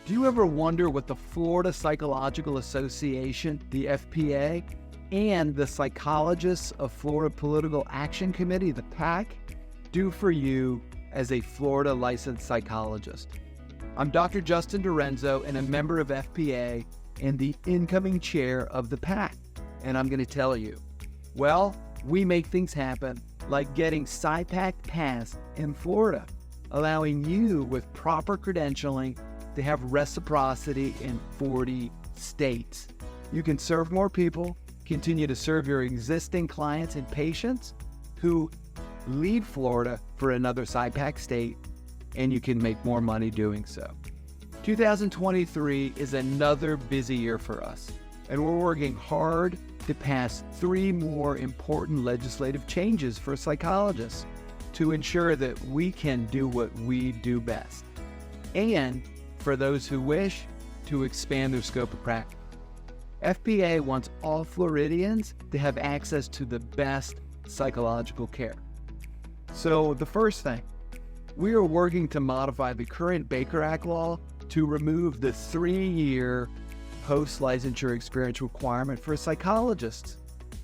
Do you ever wonder what the Florida Psychological Association, the FPA, and the Psychologists of Florida Political Action Committee, the PAC, do for you as a Florida licensed psychologist? I'm Dr. Justin Dorenzo and a member of FPA and the incoming chair of the PAC. And I'm going to tell you, well, we make things happen like getting PSYPAC passed in Florida, allowing you with proper credentialing to have reciprocity in 40 states. You can serve more people, continue to serve your existing clients and patients who leave Florida for another PSYPAC state, and you can make more money doing so. 2023 is another busy year for us, and we're working hard to pass 3 more important legislative changes for psychologists to ensure that we can do what we do best, and for those who wish, to expand their scope of practice. FPA wants all Floridians to have access to the best psychological care. So the first thing, we are working to modify the current Baker Act law to remove the 3-year post-licensure experience requirement for psychologists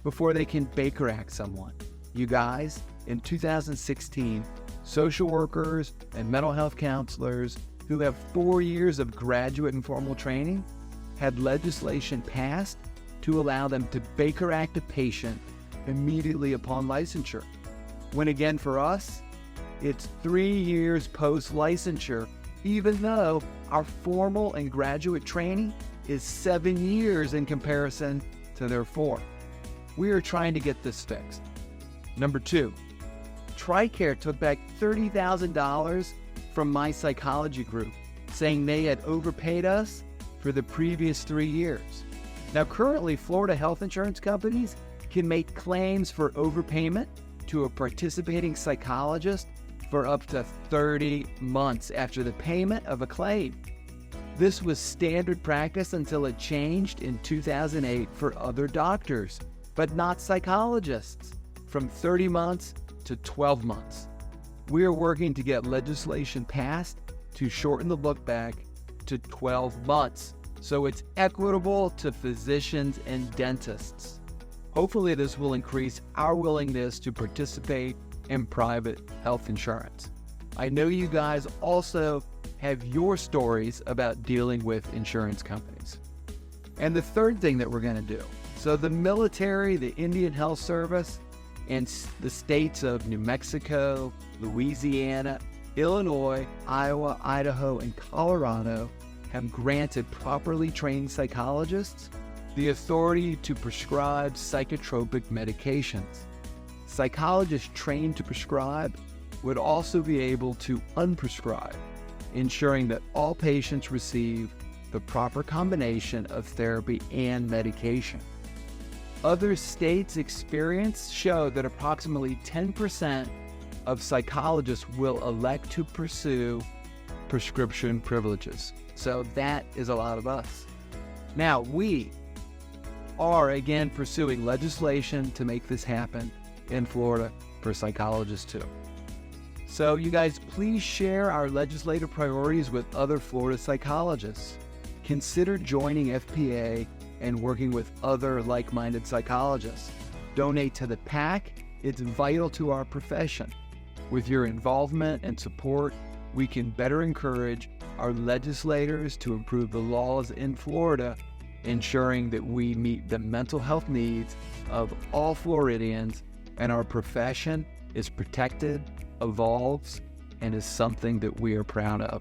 before they can Baker Act someone. You guys, in 2016, social workers and mental health counselors who have 4 years of graduate and formal training had legislation passed to allow them to Baker Act a patient immediately upon licensure. When again for us, it's 3 years post-licensure, even though our formal and graduate training is 7 years in comparison to their 4. We are trying to get this fixed. Number 2, TRICARE took back $30,000 from my psychology group, saying they had overpaid us for the previous 3 years. Now, currently, Florida health insurance companies can make claims for overpayment to a participating psychologist for up to 30 months after the payment of a claim. This was standard practice until it changed in 2008 for other doctors, but not psychologists, from 30 months to 12 months. We are working to get legislation passed to shorten the look back to 12 months, so it's equitable to physicians and dentists. Hopefully this will increase our willingness to participate in private health insurance. I know you guys also have your stories about dealing with insurance companies. And the third thing that we're going to do, so the military, the Indian Health Service, and the states of New Mexico, Louisiana, Illinois, Iowa, Idaho, and Colorado have granted properly trained psychologists the authority to prescribe psychotropic medications. Psychologists trained to prescribe would also be able to unprescribe, ensuring that all patients receive the proper combination of therapy and medication. Other states' experience show that approximately 10% of psychologists will elect to pursue prescription privileges. So that is a lot of us. Now, we are again pursuing legislation to make this happen in Florida for psychologists too. So you guys, please share our legislative priorities with other Florida psychologists. Consider joining FPA and working with other like-minded psychologists. Donate to the PAC. It's vital to our profession. With your involvement and support, we can better encourage our legislators to improve the laws in Florida, ensuring that we meet the mental health needs of all Floridians and our profession is protected, evolves, and is something that we are proud of.